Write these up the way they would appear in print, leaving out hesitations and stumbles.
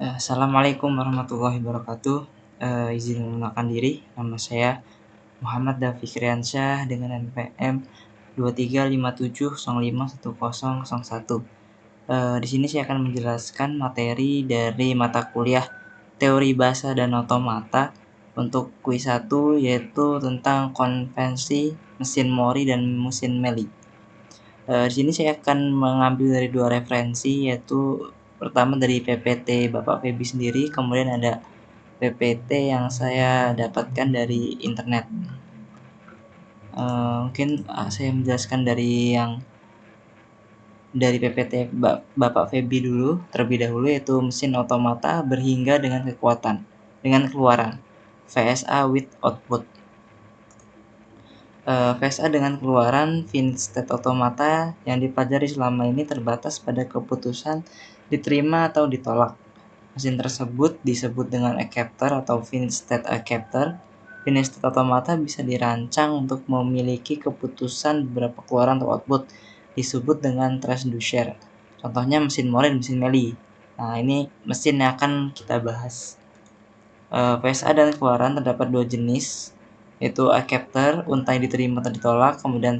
Assalamualaikum warahmatullahi wabarakatuh. Izin memperkenalkan diri, nama saya Muhammad Dafi Kriansyah dengan NPM 2357051001. Di sini saya akan menjelaskan materi dari mata kuliah Teori Bahasa dan Otomata untuk kuis 1, yaitu tentang konvensi mesin Mori dan mesin Meli. Di sini saya akan mengambil dari 2 referensi, yaitu pertama dari PPT Bapak Febi sendiri, kemudian ada PPT yang saya dapatkan dari internet. Mungkin saya menjelaskan dari PPT Bapak Febi dulu terlebih dahulu, yaitu mesin otomata berhingga dengan keluaran VSA with output. VSA dengan keluaran finite state automata yang dipelajari selama ini terbatas pada keputusan diterima atau ditolak. Mesin tersebut disebut dengan acceptor atau finite state acceptor. Finite state automata bisa dirancang untuk memiliki keputusan beberapa keluaran atau output, disebut dengan transducer. Contohnya mesin Mori dan mesin Meli. Nah, ini mesin yang akan kita bahas. VSA dan keluaran terdapat 2 jenis, yaitu acceptor, untai diterima atau ditolak, kemudian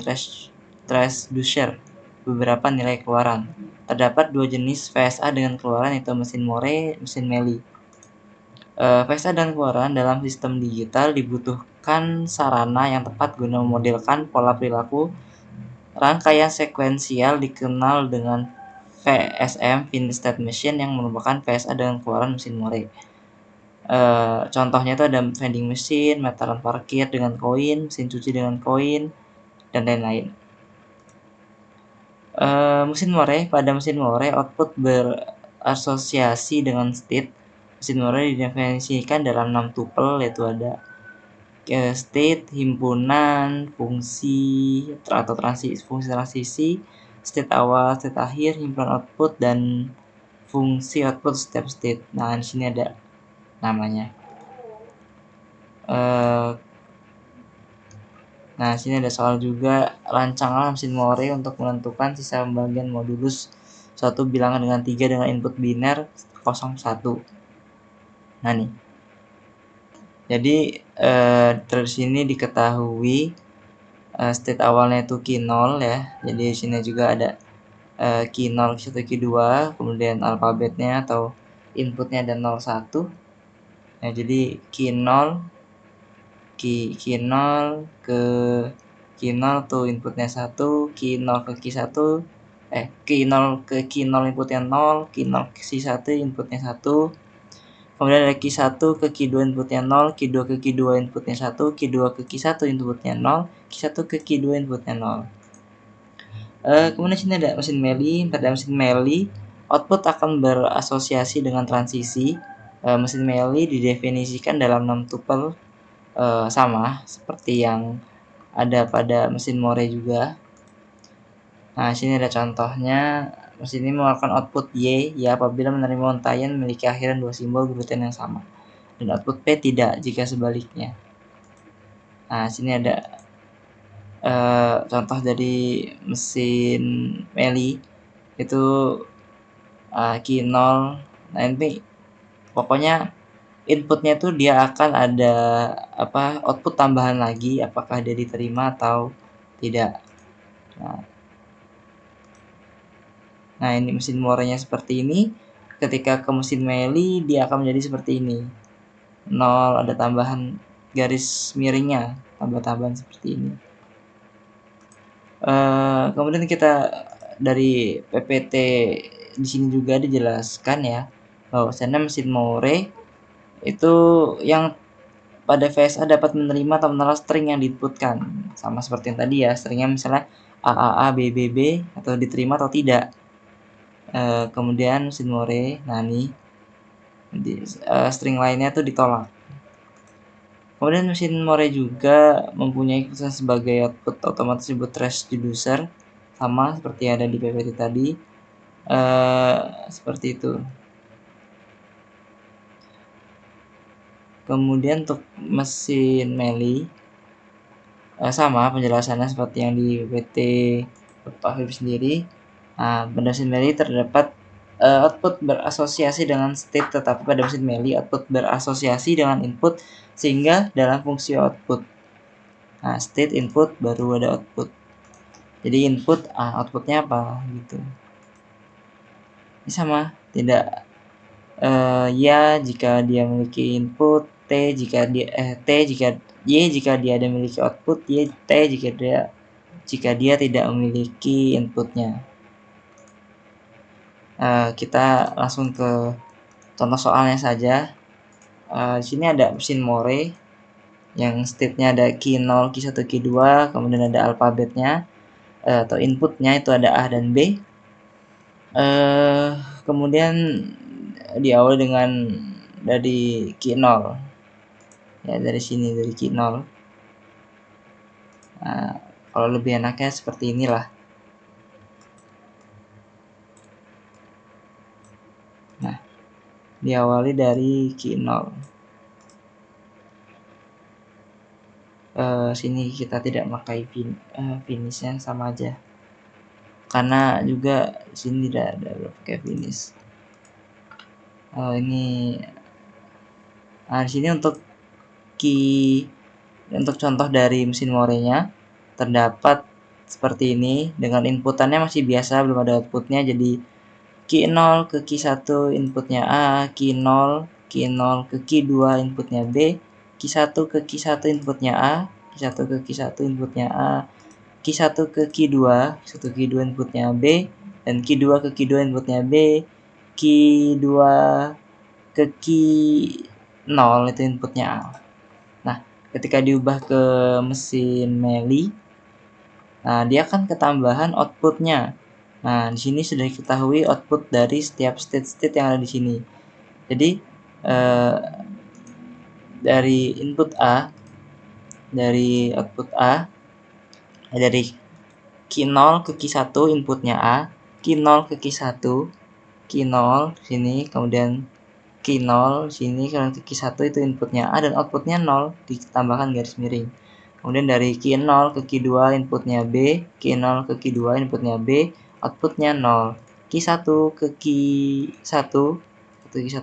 transducer, beberapa nilai keluaran. Terdapat 2 jenis VSA dengan keluaran, yaitu mesin Mori, mesin Meli. VSA dan keluaran dalam sistem digital dibutuhkan sarana yang tepat guna memodelkan pola perilaku. Rangkaian sekuensial dikenal dengan VSM, finite state machine, yang merupakan VSA dengan keluaran mesin Mori. Contohnya itu ada vending machine, meteran parkir dengan koin, mesin cuci dengan koin, dan lain-lain. Pada mesin Mori, output berasosiasi dengan state. Mesin Mori didefinisikan dalam 6 tupel, yaitu ada state, himpunan, fungsi atau fungsi transisi, state awal, state akhir, himpunan output, dan fungsi output step state. Nah, di sini ada namanya. Nah, sini ada soal juga. Rancanglah mesin Mori untuk menentukan sisa pembagian modulus suatu bilangan dengan 3 dengan input biner 01. Nah, nih. Jadi, terus sini diketahui state awalnya itu Q0 ya. Jadi di sini juga ada Q0, Q1, Q2, kemudian alfabetnya atau inputnya ada 01. Nah, jadi Q0 ke Q0 tuh inputnya 1, Q0 ke Q1, Q0 ke Q0 inputnya 0, Q0 ke Q1 inputnya 1, kemudian ada Q1 ke Q2 inputnya 0, Q2 ke Q2 inputnya 1, Q2 ke Q1 inputnya 0, Q1 ke Q2 inputnya 0. Kemudian sini ada mesin Meli. Pada mesin Meli, output akan berasosiasi dengan transisi. Mesin Meli didefinisikan dalam 6 tupel, sama seperti yang ada pada mesin Mori juga. Nah, sini ada contohnya. Mesin ini mengeluarkan output Y ya apabila menerima untaian memiliki akhiran 2 simbol berurutan yang sama, dan output P tidak jika sebaliknya. Nah, sini ada contoh dari mesin Meli, itu Q0. Nah, ini pokoknya inputnya tuh dia akan ada output tambahan lagi, apakah dia diterima atau tidak. Nah, ini mesin Mori-nya seperti ini. Ketika ke mesin Meli, dia akan menjadi seperti ini. 0, ada tambahan garis miringnya, tambah-tambahan seperti ini. Kemudian kita dari PPT di sini juga dijelaskan ya, bahwasanya mesin Mori itu yang pada VSA dapat menerima atau menolak string yang diinputkan. Sama seperti yang tadi ya, stringnya misalnya AAA, BBB, atau diterima atau tidak. Kemudian mesin Mori, nah ini string lainnya tuh ditolak. Kemudian mesin Mori juga mempunyai keputusan sebagai output otomatis disebut transducer, sama seperti yang ada di PPT tadi. Seperti itu. Kemudian untuk mesin Meli, sama penjelasannya seperti yang di PPT Pak Habib sendiri. Nah, pada mesin Meli terdapat output berasosiasi dengan state, tetapi pada mesin Meili output berasosiasi dengan input sehingga dalam fungsi output. Nah, state input baru ada output. Jadi input outputnya apa gitu. Ini sama, tidak ya jika dia memiliki input, t jika dia ada memiliki output, t jika dia tidak memiliki inputnya. Kita langsung ke contoh soalnya saja. Di sini ada mesin Moore yang state-nya ada key 0, key 1, key 2, kemudian ada alfabetnya atau inputnya itu ada A dan B. Kemudian diawali dengan dari key 0. Ya, dari sini, dari key 0. Nah, kalau lebih enaknya seperti inilah. Nah, diawali dari key 0. Sini kita tidak memakai finishnya, sama aja. Karena juga sini tidak ada pakai finish. Ini di sini untuk contoh dari mesin Moore-nya terdapat seperti ini dengan inputannya masih biasa, belum ada outputnya. Jadi key 0 ke key 1 inputnya A, key 0 ke key 2 inputnya B, key 1 ke key 1 inputnya A, key 1 ke key 1 inputnya A, key 1 ke key 2, key 2 inputnya B, dan key 2 ke key 2 inputnya B, key 2 ke key 0 itu inputnya A. Nah, ketika diubah ke mesin Meili, nah dia akan ketambahan outputnya. Nah, di sini sudah diketahui output dari setiap state yang ada di sini. Jadi dari input A, dari output A, dari key 0 ke key 1 inputnya A, key 0 ke key 1, key 0 sini, kemudian key 0 sini, kemudian key 1 itu inputnya A dan outputnya 0, ditambahkan garis miring. Kemudian dari key 0 ke key 2 inputnya B, key 0 ke key 2 inputnya B, outputnya 0. Key 1 ke key 1,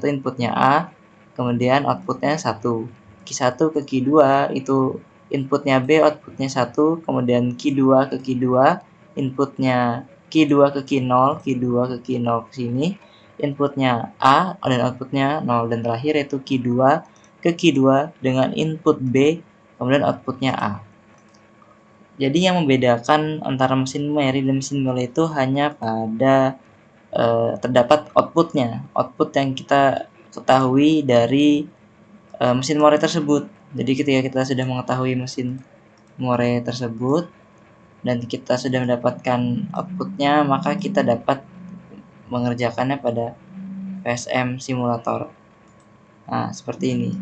inputnya A, kemudian outputnya 1. Key 1 ke key 2 itu inputnya B, outputnya 1, kemudian key 2 ke key 2, inputnya key 2 ke key 0, key 2 ke key 0 ke sini, inputnya A dan outputnya 0, dan terakhir yaitu key 2 ke key 2 dengan input B, kemudian outputnya A. Jadi yang membedakan antara mesin Meili dan mesin Meili itu hanya pada terdapat outputnya, output yang kita ketahui dari mesin Moore tersebut. Jadi ketika kita sudah mengetahui mesin Moore tersebut dan kita sudah mendapatkan outputnya, maka kita dapat mengerjakannya pada PSM simulator. Nah, seperti ini.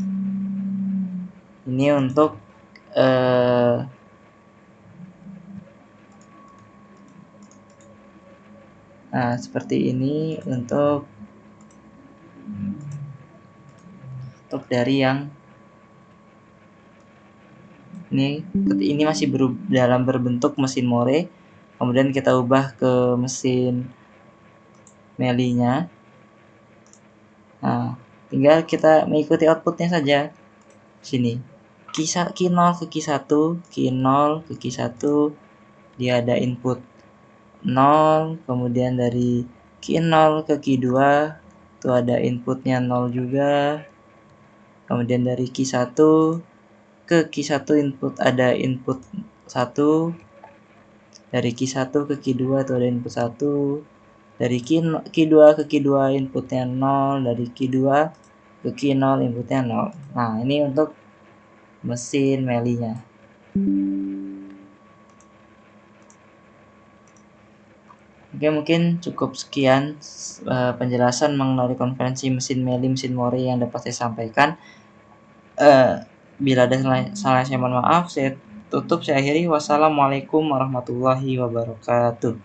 Ini untuk seperti ini untuk dari yang ini masih dalam berbentuk mesin Moore, kemudian kita ubah ke mesin Meili-nya. Nah, tinggal kita mengikuti outputnya saja. Sini, key 0 ke key 1, key 0 ke key 1, dia ada input 0, kemudian dari key 0 ke key 2 itu ada inputnya 0 juga, kemudian dari key 1 ke key 1 input ada input 1, dari key 1 ke key 2 itu ada input 1, dari key 2 ke key 2 inputnya 0, dari key 2 ke key 0 inputnya 0. Nah, ini untuk mesin Meili-nya. Oke, mungkin cukup sekian penjelasan mengenai konferensi mesin Meili, mesin Moore yang dapat saya sampaikan. Bila ada salah saya mohon maaf. Saya tutup, saya akhiri. Wassalamualaikum warahmatullahi wabarakatuh.